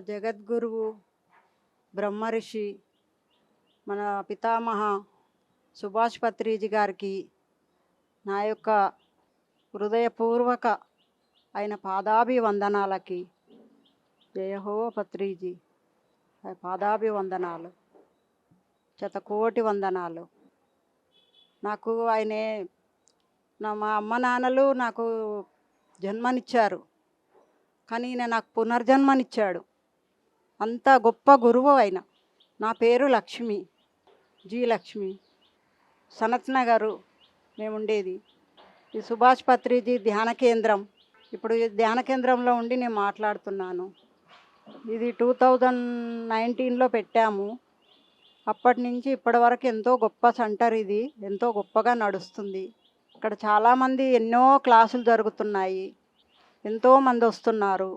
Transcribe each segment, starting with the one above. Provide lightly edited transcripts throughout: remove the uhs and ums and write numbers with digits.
జగద్గురువు బ్రహ్మర్షి మన పితామహ సుభాష్ పత్రిజీ గారికి నా యొక్క హృదయపూర్వక ఆయన పాదాభివందనాలకి. జయహో పత్రిజీ, పాదాభివందనాలు, శతకోటి వందనాలు. నాకు ఆయనే మా అమ్మ నాన్నలు నాకు జన్మనిచ్చారు, కానీ ఈయన నాకు పునర్జన్మనిచ్చాడు. అంత గొప్ప గురువు ఆయన. నా పేరు లక్ష్మి, జీ లక్ష్మి. సనత్ నగరు మేము ఉండేది. ఈ సుభాష్ పత్రిజీ ధ్యాన కేంద్రం. ఇప్పుడు ఈ ధ్యాన కేంద్రంలో ఉండి నేను మాట్లాడుతున్నాను. ఇది 2019లో పెట్టాము. అప్పటి నుంచి ఇప్పటి వరకు ఎంతో గొప్ప సెంటర్ ఇది, ఎంతో గొప్పగా నడుస్తుంది. ఇక్కడ చాలామంది ఎన్నో క్లాసులు జరుగుతున్నాయి, ఎంతోమంది వస్తున్నారు.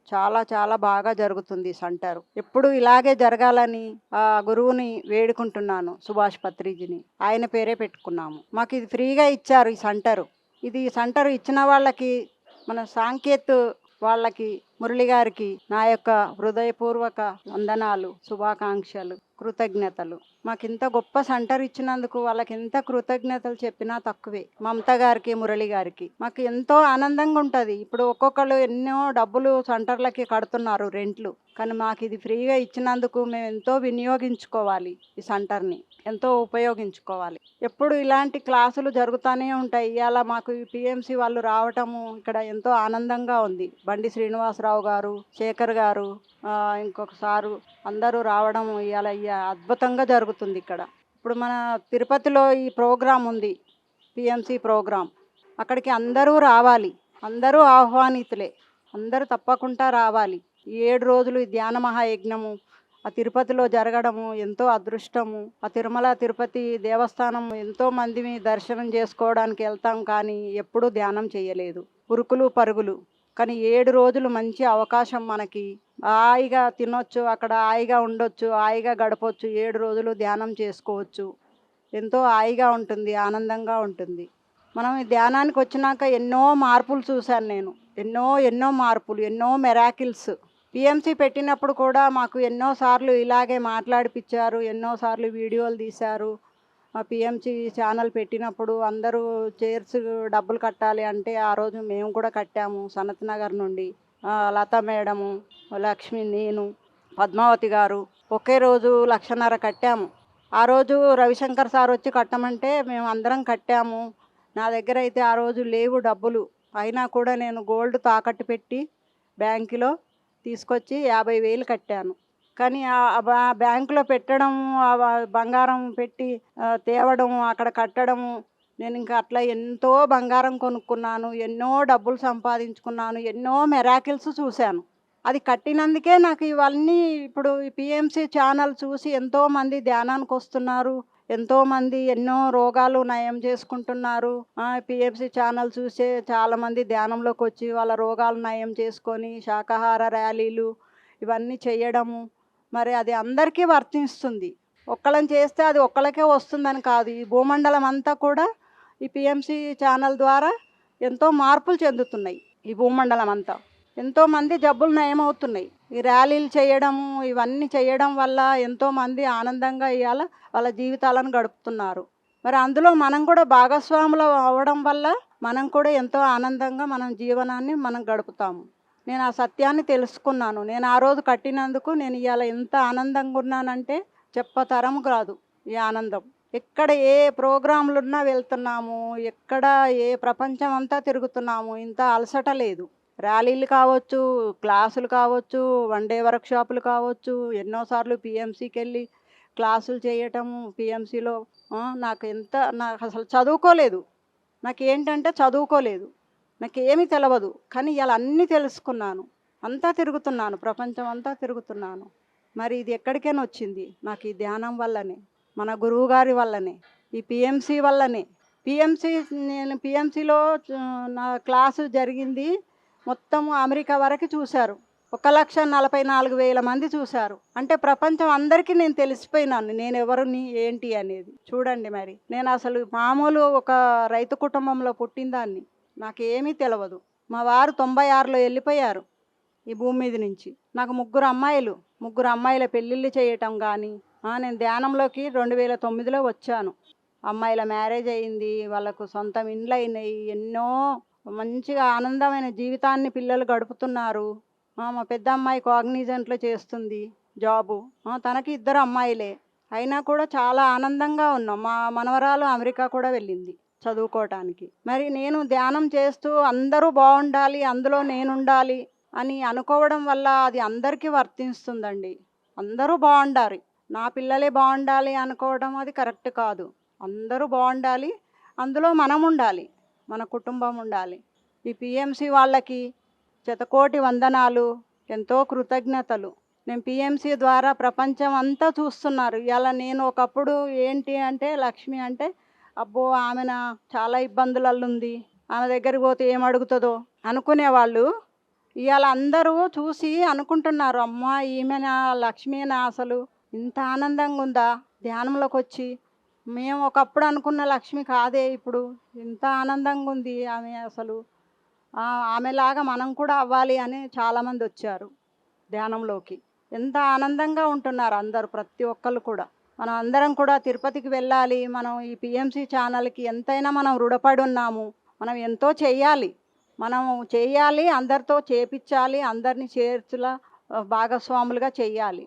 చాలా చాలా బాగా జరుగుతుంది సెంటర్. ఎప్పుడు ఇలాగే జరగాలని ఆ గురువుని వేడుకుంటున్నాను, సుభాష్ పత్రిజీని. ఆయన పేరే పెట్టుకున్నాము. మాకు ఇది ఫ్రీగా ఇచ్చారు ఈ సెంటరు. ఇది సెంటర్ ఇచ్చిన వాళ్ళకి, మన సాంకేత్ వాళ్ళకి, మురళి గారికి నా యొక్క హృదయపూర్వక వందనాలు, శుభాకాంక్షలు, కృతజ్ఞతలు. మాకు ఇంత గొప్ప సెంటర్ ఇచ్చినందుకు వాళ్ళకి ఎంత కృతజ్ఞతలు చెప్పినా తక్కువే. మమత గారికి, మురళి గారికి మాకు ఎంతో ఆనందంగా ఉంటుంది. ఇప్పుడు ఒక్కొక్కరు ఎన్నో డబ్బులు సెంటర్లకి కడుతున్నారు, రెంట్లు. కానీ మాకు ఇది ఫ్రీగా ఇచ్చినందుకు మేము ఎంతో వినియోగించుకోవాలి, ఈ సెంటర్ని ఎంతో ఉపయోగించుకోవాలి. ఎప్పుడు ఇలాంటి క్లాసులు జరుగుతూనే ఉంటాయి. ఇవాళ మాకు ఈ పిఎంసి వాళ్ళు రావటము ఇక్కడ ఎంతో ఆనందంగా ఉంది. బండి శ్రీనివాసరావు గారు, శేఖర్ గారు, ఇంకొకసారు అందరూ రావడం ఇవాళ అద్భుతంగా జరుగుతుంది ఇక్కడ. ఇప్పుడు మన తిరుపతిలో ఈ ప్రోగ్రాం ఉంది, పిఎంసి ప్రోగ్రాం. అక్కడికి అందరూ రావాలి, అందరూ ఆహ్వానితులే, అందరూ తప్పకుండా రావాలి. ఈ 7 రోజులు ఈ ధ్యాన మహాయజ్ఞము ఆ తిరుపతిలో జరగడము ఎంతో అదృష్టము. ఆ తిరుమల తిరుపతి దేవస్థానం ఎంతో మందిని దర్శనం చేసుకోవడానికి వెళ్తాం, కానీ ఎప్పుడూ ధ్యానం చేయలేదు, ఉరుకులు పరుగులు. కానీ 7 రోజులు మంచి అవకాశం మనకి. హాయిగా తినొచ్చు, అక్కడ హాయిగా ఉండొచ్చు, హాయిగా గడపొచ్చు. 7 రోజులు ధ్యానం చేసుకోవచ్చు. ఎంతో హాయిగా ఉంటుంది, ఆనందంగా ఉంటుంది. మనం ఈ ధ్యానానికి వచ్చినాక ఎన్నో మార్పులు చూశాను నేను. ఎన్నో మార్పులు, ఎన్నో మెరాకిల్స్. పిఎంసి పెట్టినప్పుడు కూడా మాకు ఎన్నోసార్లు ఇలాగే మాట్లాడిపించారు, ఎన్నోసార్లు వీడియోలు తీశారు. ఆ పిఎంసి ఛానల్ పెట్టినప్పుడు అందరూ చైర్స్ డబ్బులు కట్టాలి అంటే ఆ రోజు మేము కూడా కట్టాము. సనత్ నగర్ నుండి లత మేడము, లక్ష్మి, నేను, పద్మావతి గారు ఒకే రోజు 1,50,000 కట్టాము. ఆ రోజు రవిశంకర్ సార్ వచ్చి కట్టమంటే మేము అందరం కట్టాము. నా దగ్గర అయితే ఆ రోజు లేవు డబ్బులు, అయినా కూడా నేను గోల్డ్ తాకట్టు పెట్టి బ్యాంకులో తీసుకొచ్చి 50,000 కట్టాను. కానీ ఆ బ్యాంకులో పెట్టడం, బంగారం పెట్టి తేవడం, అక్కడ కట్టడము, నేను ఇంకా అట్లా ఎంతో బంగారం కొనుక్కున్నాను, ఎన్నో డబ్బులు సంపాదించుకున్నాను, ఎన్నో మెరాకిల్స్ చూశాను. అది కట్టినందుకే నాకు ఇవన్నీ. ఇప్పుడు ఈ పిఎంసి ఛానల్ చూసి ఎంతోమంది ధ్యానానికి వస్తున్నారు, ఎంతోమంది ఎన్నో రోగాలు నయం చేసుకుంటున్నారు. పిఎంసి ఛానల్ చూసే చాలామంది ధ్యానంలోకి వచ్చి వాళ్ళ రోగాలు నయం చేసుకొని శాకాహార ర్యాలీలు ఇవన్నీ చేయడము. మరి అది అందరికీ వర్తిస్తుంది. ఒక్కళ్ళని చేస్తే అది ఒక్కళ్ళకే వస్తుందని కాదు, ఈ భూమండలం అంతా కూడా ఈ పిఎంసి ఛానల్ ద్వారా ఎంతో మార్పులు చెందుతున్నాయి. ఈ భూమండలం అంతా ఎంతోమంది జబ్బులు నయమవుతున్నాయి. ఈ ర్యాలీలు చేయడము, ఇవన్నీ చేయడం వల్ల ఎంతోమంది ఆనందంగా ఇవాళ వాళ్ళ జీవితాలను గడుపుతున్నారు. మరి అందులో మనం కూడా భాగస్వాములు అవ్వడం వల్ల మనం కూడా ఎంతో ఆనందంగా మనం జీవనాన్ని మనం గడుపుతాము. నేను ఆ సత్యాన్ని తెలుసుకున్నాను. నేను ఆ రోజు కట్టినందుకు నేను ఇవాళ ఎంత ఆనందంగా ఉన్నానంటే చెప్పతరం కాదు ఈ ఆనందం. ఎక్కడ ఏ ప్రోగ్రాంలున్నా వెళ్తున్నాము, ఎక్కడ ఏ ప్రపంచం అంతా తిరుగుతున్నాము, ఇంత అలసట లేదు. ర్యాలీలు కావచ్చు, క్లాసులు కావచ్చు, 1 డే వర్క్షాపులు కావచ్చు, ఎన్నోసార్లు పిఎంసికి వెళ్ళి క్లాసులు చేయటము. పిఎంసిలో నాకు అసలు చదువుకోలేదు, నాకేంటంటే చదువుకోలేదు, నాకేమీ తెలియదు. కానీ ఇలా అన్నీ తెలుసుకున్నాను, అంతా తిరుగుతున్నాను, ప్రపంచం అంతా తిరుగుతున్నాను. మరి ఇది ఎక్కడికైనా వచ్చింది నాకు ఈ ధ్యానం వల్లనే, మన గురువు గారి వల్లనే, ఈ పిఎంసి వల్లనే. నేను పిఎంసిలో నా క్లాసు జరిగింది మొత్తం అమెరికా వరకు చూశారు. 1,44,000 మంది చూశారు. అంటే ప్రపంచం అందరికీ నేను తెలిసిపోయినాను, నేను ఎవరిని ఏంటి అనేది. చూడండి, మరి నేను అసలు మామూలు ఒక రైతు కుటుంబంలో పుట్టిందాన్ని, నాకేమీ తెలియదు. మా వారు 96లో వెళ్ళిపోయారు. ఈ భూమి మీద నుంచి. నాకు ముగ్గురు అమ్మాయిల పెళ్ళిళ్ళు చేయటం గానీ, నేను ధ్యానంలోకి 2009లో వచ్చాను. అమ్మాయిల మ్యారేజ్ అయింది. వాళ్ళకు సొంతం ఇండ్లయినయి. ఎన్నో మంచిగా ఆనందమైన జీవితాన్ని పిల్లలు గడుపుతున్నారు. మా పెద్దమ్మాయి కాగ్నిజెంట్‌లో చేస్తుంది జాబు. తనకి ఇద్దరు అమ్మాయిలే. అయినా కూడా చాలా ఆనందంగా ఉన్నాం. మా మనవరాలు అమెరికా కూడా వెళ్ళింది చదువుకోవటానికి. మరి నేను ధ్యానం చేస్తూ అందరూ బావుండాలి, అందులో నేనుండాలి అని అనుకోవడం వల్ల అది అందరికీ వర్తిస్తుందండి. అందరూ బావుండాలి. నా పిల్లలే బావుండాలి అనుకోవడం అది కరెక్ట్ కాదు. అందరూ బావుండాలి. అందులో మనముండాలి. మన కుటుంబం ఉండాలి. ఈ పీఎంసీ వాళ్ళకి శతకోటి వందనాలు. ఎంతో కృతజ్ఞతలు. నేను పీఎంసీ ద్వారా ప్రపంచం అంతా చూస్తున్నారు. ఇయాల నేను ఒకప్పుడు ఏంటి అంటే లక్ష్మి అంటే, అబ్బో! ఆమెనా చాలా ఇబ్బందులల్లుంది. ఆమె దగ్గరికి పోతే ఏమడుగుతదో అనుకునేవాళ్ళు. ఇయాల అందరూ చూసి అనుకుంటున్నారు, అమ్మా! ఈమెనా లక్ష్మీనా అసలు? ఇంత ఆనందంగుందా ధ్యానంలోకొచ్చి? మేము ఒకప్పుడు అనుకున్న లక్ష్మి కాదే ఇప్పుడు. ఇంత ఆనందంగుంది ఆమె అసలు. ఆమెలాగా మనం కూడా అవ్వాలి అని చాలామందొచ్చారు ధ్యానంలోకి. ఎంత ఆనందంగా ఉంటున్నారు అందరూ ప్రతి ఒక్కళ్ళు కూడా. మనం అందరం కూడా తిరుపతికి వెళ్ళాలి. మనం ఈ పీఎంసీ ఛానల్‌కి ఎంతైనా మనం రుణపడి ఉన్నాము. మనం ఎంతో చెయ్యాలి. మనము చెయ్యాలి, అందరితో చేపిచ్చాలి, అందరిని చేర్చులా భాగస్వాములుగా చెయ్యాలి.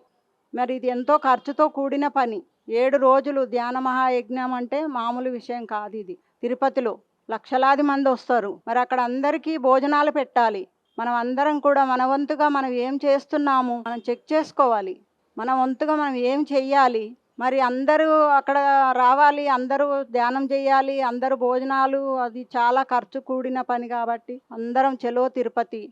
మరి ఇది ఎంతో ఖర్చుతో కూడిన పని. 7 రోజులు ధ్యాన మహాయజ్ఞం అంటే మామూలు విషయం కాదిది. తిరుపతిలో లక్షలాది మందొస్తారు. మరి అక్కడ అందరికీ భోజనాలు పెట్టాలి. మనం అందరం కూడా మన వంతుగా మనం ఏం చేస్తున్నాము మనం చెక్ చేసుకోవాలి. మన వంతుగా మనం ఏం చెయ్యాలి? మరి అందరూ అక్కడ రావాలి, అందరూ ధ్యానం చేయాలి, అందరూ భోజనాలు అది చాలా ఖర్చు కూడిన పని కాబట్టి అందరం చలో తిరుపతి